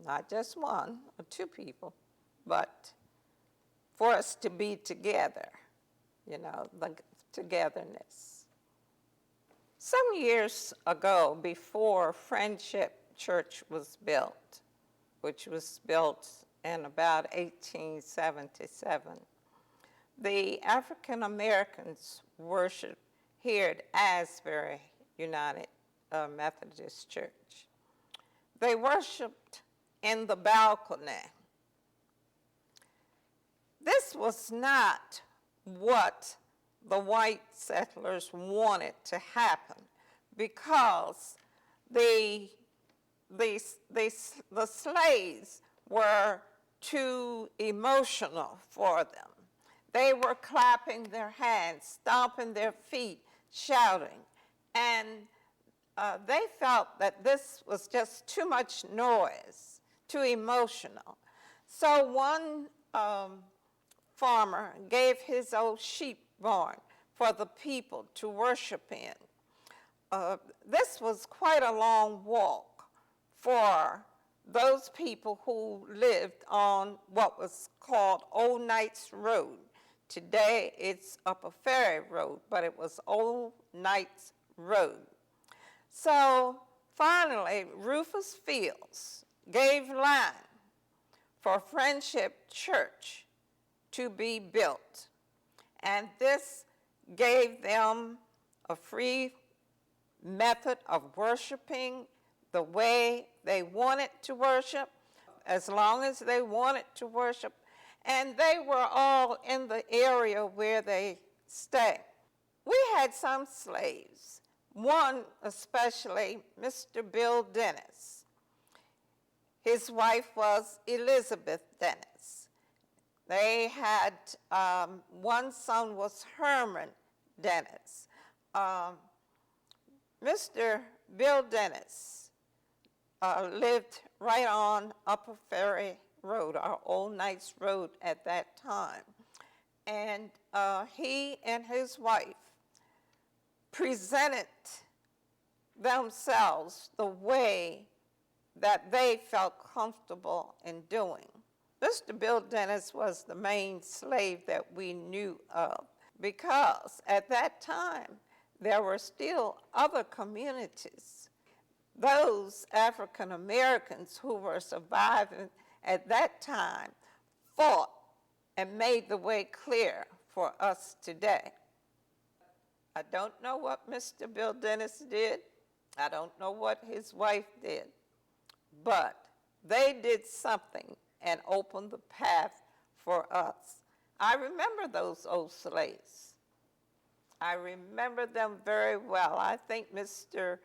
Not just one or two people, but for us to be together, you know, the togetherness. Some years ago, before Friendship Church was built, which was built in about 1877, the African Americans worshiped here at Asbury United Methodist Church. They worshiped in the balcony. This was not what the white settlers wanted to happen, because the slaves were too emotional for them. They were clapping their hands, stomping their feet, shouting, and they felt that this was just too much noise, too emotional. So one farmer gave his old sheep barn for the people to worship in. This was quite a long walk for those people who lived on what was called Old Knights Road. Today it's Upper Ferry Road, but it was Old Knights Road. So finally, Rufus Fields gave land for Friendship Church to be built. And this gave them a free method of worshiping the way they wanted to worship, as long as they wanted to worship. And they were all in the area where they stayed. We had some slaves, one especially, Mr. Bill Dennis. His wife was Elizabeth Dennis. They had, one son was Herman Dennis. Mr. Bill Dennis lived right on Upper Ferry Road, our Old Knights Road at that time. And he and his wife presented themselves the way that they felt comfortable in doing. Mr. Bill Dennis was the main slave that we knew of, because at that time there were still other communities. Those African Americans who were surviving at that time fought and made the way clear for us today. I don't know what Mr. Bill Dennis did. I don't know what his wife did, but they did something and opened the path for us. I remember those old slaves. I remember them very well. I think Mr.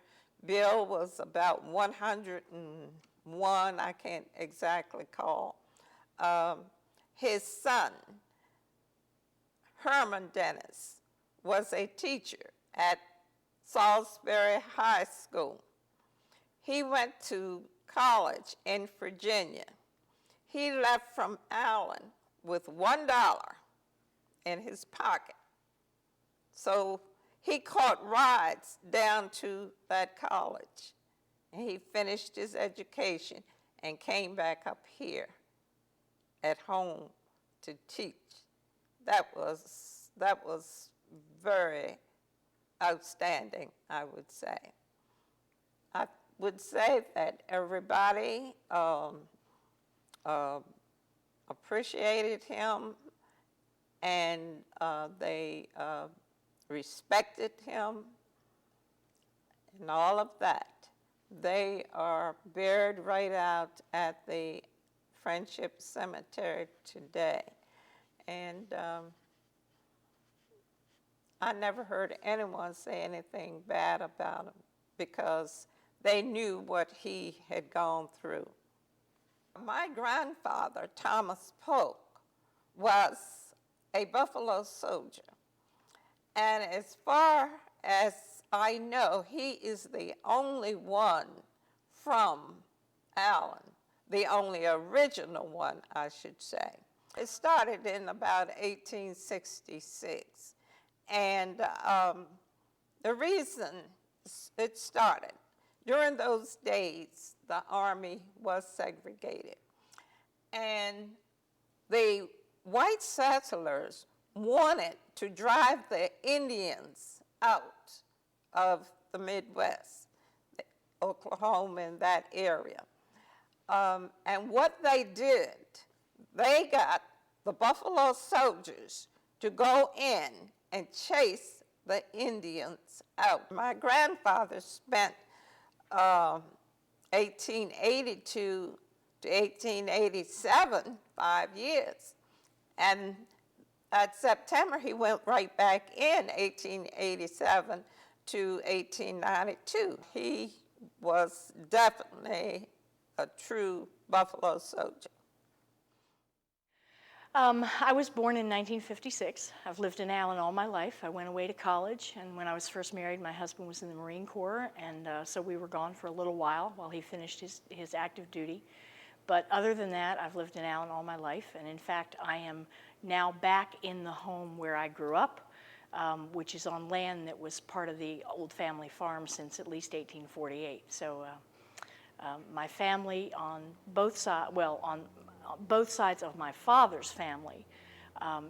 Bill was about 101, I can't exactly call. His son, Herman Dennis, was a teacher at Salisbury High School. He went to college in Virginia. He left from Allen with $1 in his pocket. So he caught rides down to that college, and he finished his education and came back up here at home to teach. That was very outstanding, I would say. I would say that everybody appreciated him, and they respected him, and all of that. They are buried right out at the Friendship Cemetery today. And I never heard anyone say anything bad about him, because they knew what he had gone through. My grandfather, Thomas Polk, was a Buffalo soldier. And as far as I know, he is the only one from Allen, the only original one, I should say. It started in about 1866. And the reason it started, during those days, the Army was segregated. And the white settlers wanted to drive the Indians out of the Midwest, Oklahoma and that area. And what they did, they got the Buffalo soldiers to go in and chase the Indians out. My grandfather spent 1882 to 1887, 5 years. And at September, he went right back in 1887 to 1892. He was definitely a true Buffalo soldier. I was born in 1956. I've lived in Allen all my life. I went away to college, and when I was first married, my husband was in the Marine Corps, and so we were gone for a little while he finished his active duty. But other than that, I've lived in Allen all my life, and in fact, I am now back in the home where I grew up, which is on land that was part of the old family farm since at least 1848. So my family on both sides, on both sides of my father's family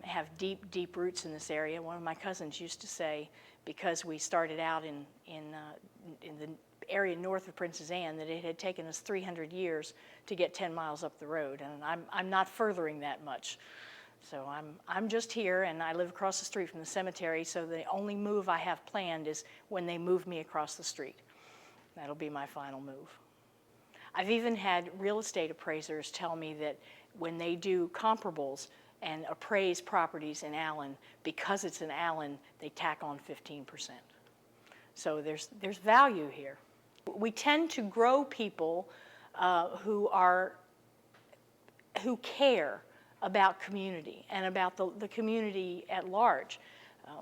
have deep, deep roots in this area. One of my cousins used to say, because we started out in the area north of Princess Anne, that it had taken us 300 years to get 10 miles up the road, and I'm not furthering that much. So I'm just here, and I live across the street from the cemetery, so the only move I have planned is when they move me across the street. That'll be my final move. I've even had real estate appraisers tell me that when they do comparables and appraise properties in Allen, because it's in Allen, they tack on 15%. So there's value here. We tend to grow people who care about community and about the community at large.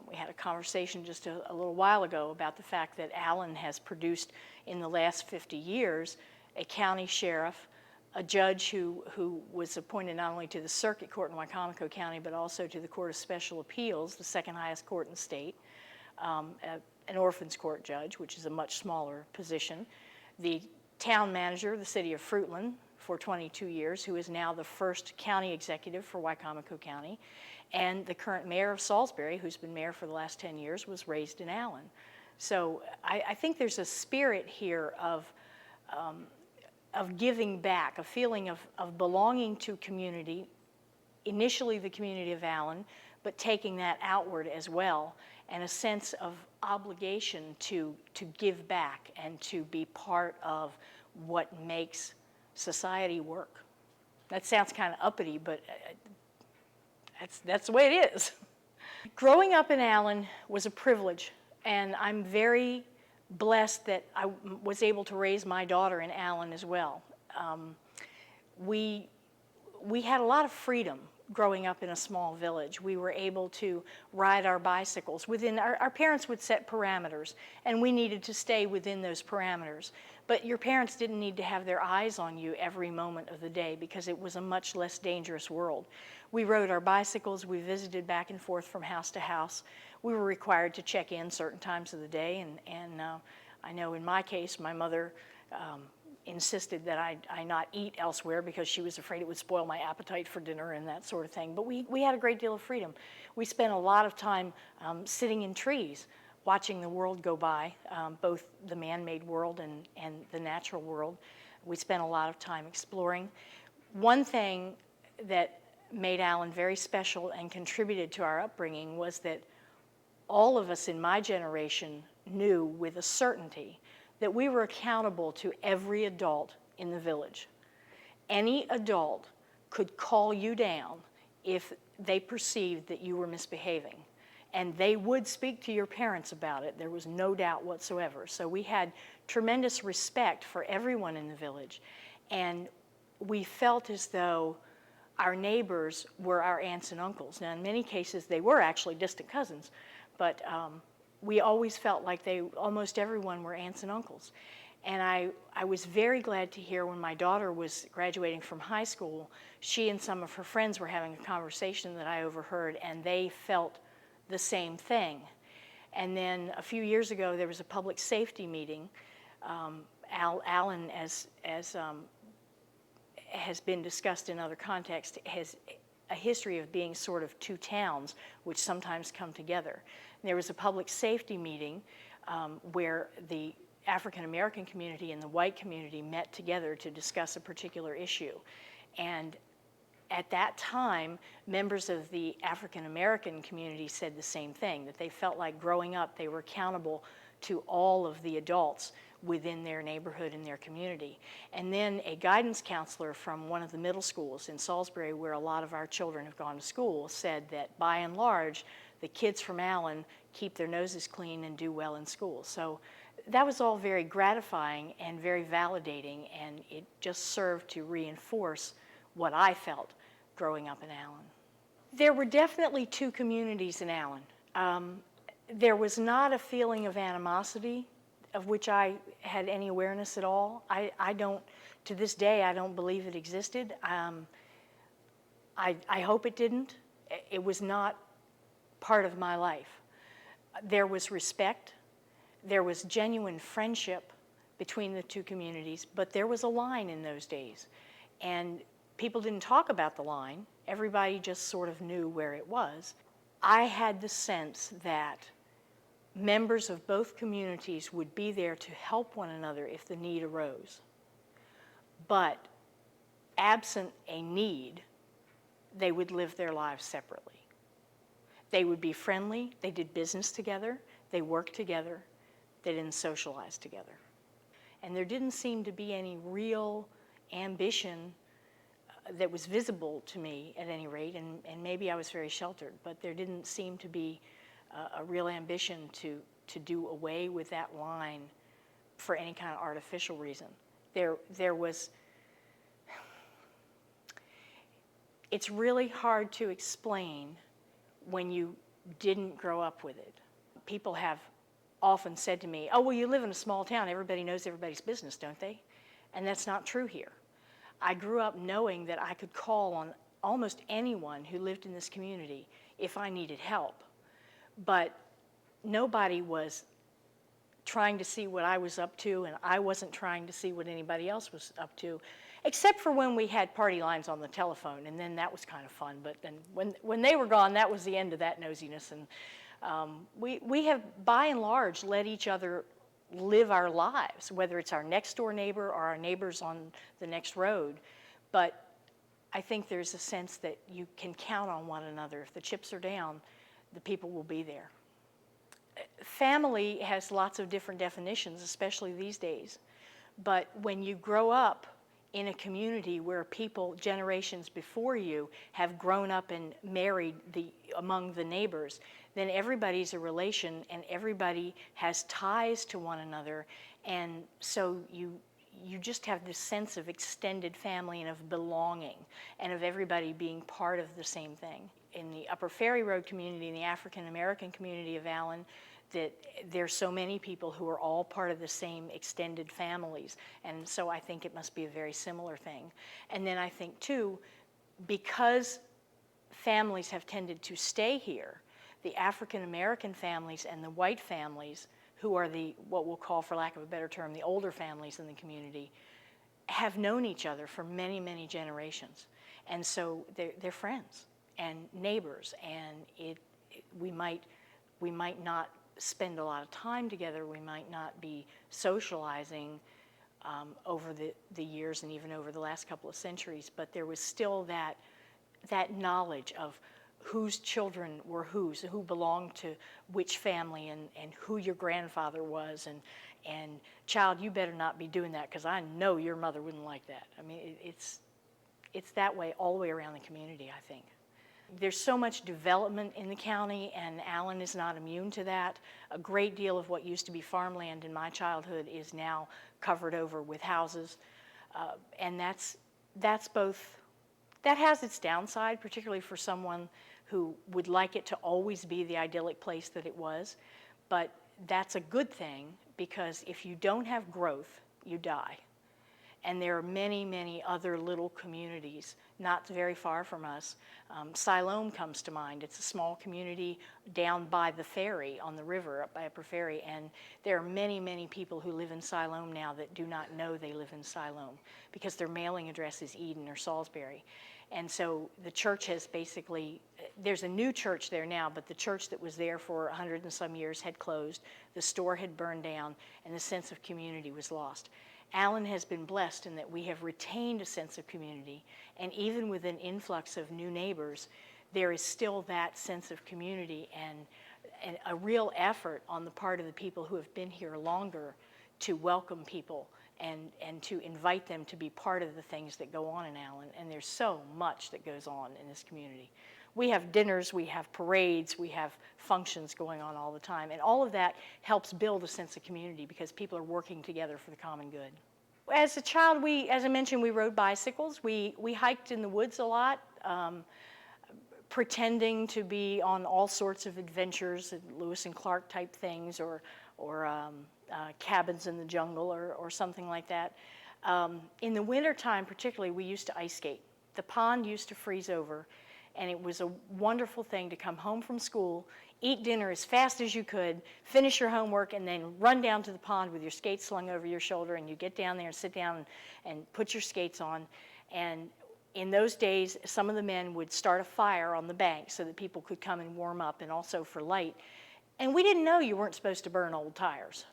We had a conversation just a little while ago about the fact that Allen has produced in the last 50 years a county sheriff, a judge who was appointed not only to the circuit court in Wicomico County, but also to the Court of Special Appeals, the second highest court in the state, an orphans court judge, which is a much smaller position, the town manager of the city of Fruitland for 22 years, who is now the first county executive for Wicomico County, and the current mayor of Salisbury, who's been mayor for the last 10 years, was raised in Allen. So I think there's a spirit here of giving back, a feeling of belonging to community, initially the community of Allen, but taking that outward as well, and a sense of obligation to give back and to be part of what makes society work. That sounds kind of uppity, but that's the way it is. Growing up in Allen was a privilege, and I'm very blessed that I was able to raise my daughter in Allen as well. We had a lot of freedom growing up in a small village. We were able to ride our bicycles within, our parents would set parameters, and we needed to stay within those parameters. But your parents didn't need to have their eyes on you every moment of the day because it was a much less dangerous world. We rode our bicycles, we visited back and forth from house to house. We were required to check in certain times of the day, and I know in my case, my mother insisted that I not eat elsewhere because she was afraid it would spoil my appetite for dinner and that sort of thing. But we had a great deal of freedom. We spent a lot of time sitting in trees, watching the world go by, both the man-made world and the natural world. We spent a lot of time exploring. One thing that made Allen very special and contributed to our upbringing was that all of us in my generation knew with a certainty that we were accountable to every adult in the village. Any adult could call you down if they perceived that you were misbehaving, and they would speak to your parents about it. There was no doubt whatsoever. So we had tremendous respect for everyone in the village, and we felt as though our neighbors were our aunts and uncles. Now, in many cases, they were actually distant cousins, but we always felt like almost everyone were aunts and uncles. And I was very glad to hear when my daughter was graduating from high school, she and some of her friends were having a conversation that I overheard, and they felt the same thing. And then a few years ago, there was a public safety meeting. Allen, as has been discussed in other contexts, has a history of being sort of two towns which sometimes come together. And there was a public safety meeting where the African American community and the white community met together to discuss a particular issue. And at that time, members of the African American community said the same thing, that they felt like growing up they were accountable to all of the adults within their neighborhood and their community. And then a guidance counselor from one of the middle schools in Salisbury, where a lot of our children have gone to school, said that by and large, the kids from Allen keep their noses clean and do well in school. So that was all very gratifying and very validating, and it just served to reinforce what I felt growing up in Allen. There were definitely two communities in Allen. There was not a feeling of animosity of which I had any awareness at all. I don't, to this day, I don't believe it existed. I hope it didn't. It was not part of my life. There was respect. There was genuine friendship between the two communities, but there was a line in those days. And people didn't talk about the line. Everybody just sort of knew where it was. I had the sense that members of both communities would be there to help one another if the need arose. But absent a need, they would live their lives separately. They would be friendly, they did business together, they worked together, they didn't socialize together. And there didn't seem to be any real ambition that was visible to me at any rate, and maybe I was very sheltered, but there didn't seem to be a real ambition to do away with that line for any kind of artificial reason. There was, it's really hard to explain when you didn't grow up with it. People have often said to me, oh, well, you live in a small town, everybody knows everybody's business, don't they? And that's not true here. I grew up knowing that I could call on almost anyone who lived in this community if I needed help. But nobody was trying to see what I was up to, and I wasn't trying to see what anybody else was up to, except for when we had party lines on the telephone, and then that was kind of fun. But then when they were gone, that was the end of that nosiness. And we have, by and large, let each other live our lives, whether it's our next door neighbor or our neighbors on the next road. But I think there's a sense that you can count on one another. If the chips are down, the people will be there. Family has lots of different definitions, especially these days. But when you grow up in a community where people generations before you have grown up and married among the neighbors, then everybody's a relation and everybody has ties to one another. And so you just have this sense of extended family and of belonging and of everybody being part of the same thing. In the Upper Ferry Road community, in the African American community of Allen, that there's so many people who are all part of the same extended families. And so I think it must be a very similar thing. And then I think too, because families have tended to stay here, the African American families and the white families, who are what we'll call, for lack of a better term, the older families in the community, have known each other for many, many generations. And so they're friends and neighbors, and we might not spend a lot of time together, we might not be socializing over the years and even over the last couple of centuries, but there was still that knowledge of whose children were whose, who belonged to which family, and who your grandfather was, and child, you better not be doing that because I know your mother wouldn't like that. I mean, it's that way all the way around the community, I think. There's so much development in the county, and Allen is not immune to that. A great deal of what used to be farmland in my childhood is now covered over with houses, and that's both, that has its downside, particularly for someone who would like it to always be the idyllic place that it was, but that's a good thing, because if you don't have growth, you die. And there are many, many other little communities not very far from us. Siloam comes to mind. It's a small community down by the ferry on the river, up by Upper Ferry, and there are many, many people who live in Siloam now that do not know they live in Siloam because their mailing address is Eden or Salisbury. And so the church has basically, there's a new church there now, but the church that was there for 100 and some years had closed, the store had burned down, and the sense of community was lost. Allen has been blessed in that we have retained a sense of community, and even with an influx of new neighbors, there is still that sense of community and a real effort on the part of the people who have been here longer to welcome people and to invite them to be part of the things that go on in Allen. And there's so much that goes on in this community. We have dinners, we have parades, we have functions going on all the time. And all of that helps build a sense of community because people are working together for the common good. As a child, as I mentioned, we rode bicycles. We hiked in the woods a lot, pretending to be on all sorts of adventures, Lewis and Clark type things, or cabins in the jungle or something like that. In the wintertime particularly, we used to ice skate. The pond used to freeze over, and it was a wonderful thing to come home from school, eat dinner as fast as you could, finish your homework, and then run down to the pond with your skates slung over your shoulder, and you get down there and sit down and put your skates on. And in those days, some of the men would start a fire on the bank so that people could come and warm up, and also for light. And we didn't know you weren't supposed to burn old tires.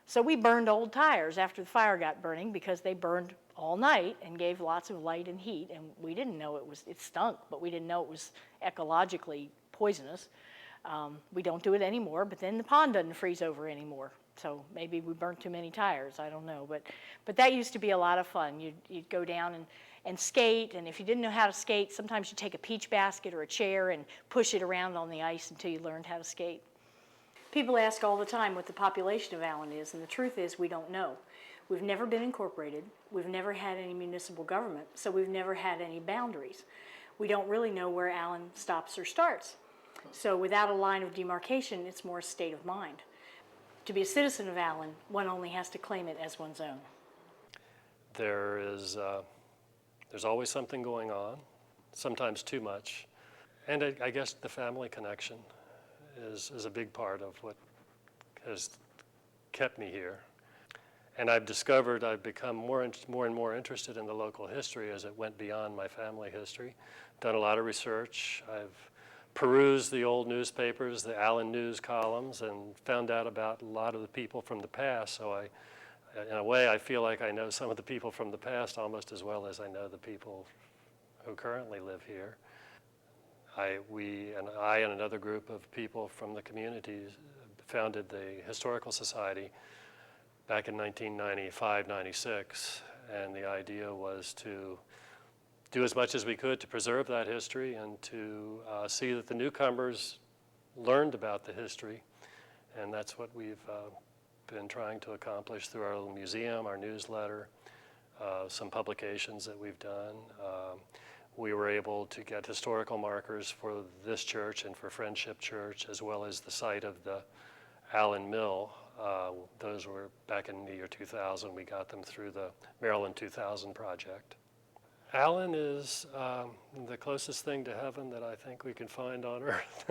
So we burned old tires after the fire got burning because they burned all night and gave lots of light and heat, and we didn't know it stunk, but we didn't know it was ecologically poisonous. We don't do it anymore, but then the pond doesn't freeze over anymore. So maybe we burnt too many tires, I don't know. But that used to be a lot of fun. You'd go down and skate, and if you didn't know how to skate, sometimes you'd take a peach basket or a chair and push it around on the ice until you learned how to skate. People ask all the time what the population of Allen is, and the truth is we don't know. We've never been incorporated. We've never had any municipal government, so we've never had any boundaries. We don't really know where Allen stops or starts. So without a line of demarcation, it's more a state of mind. To be a citizen of Allen, one only has to claim it as one's own. There's always something going on, sometimes too much. And I guess the family connection is a big part of what has kept me here. And I've discovered I've become more and more interested in the local history as it went beyond my family history. Done a lot of research. I've perused the old newspapers, the Allen News columns, and found out about a lot of the people from the past. So in a way, I feel like I know some of the people from the past almost as well as I know the people who currently live here. I and another group of people from the community founded the Historical Society back in 1995, 96, and the idea was to do as much as we could to preserve that history and to see that the newcomers learned about the history, and that's what we've been trying to accomplish through our little museum, our newsletter, some publications that we've done. We were able to get historical markers for this church and for Friendship Church, as well as the site of the Allen Mill. Those were back in the year 2000. We got them through the Maryland 2000 project. Allen is the closest thing to heaven that I think we can find on earth.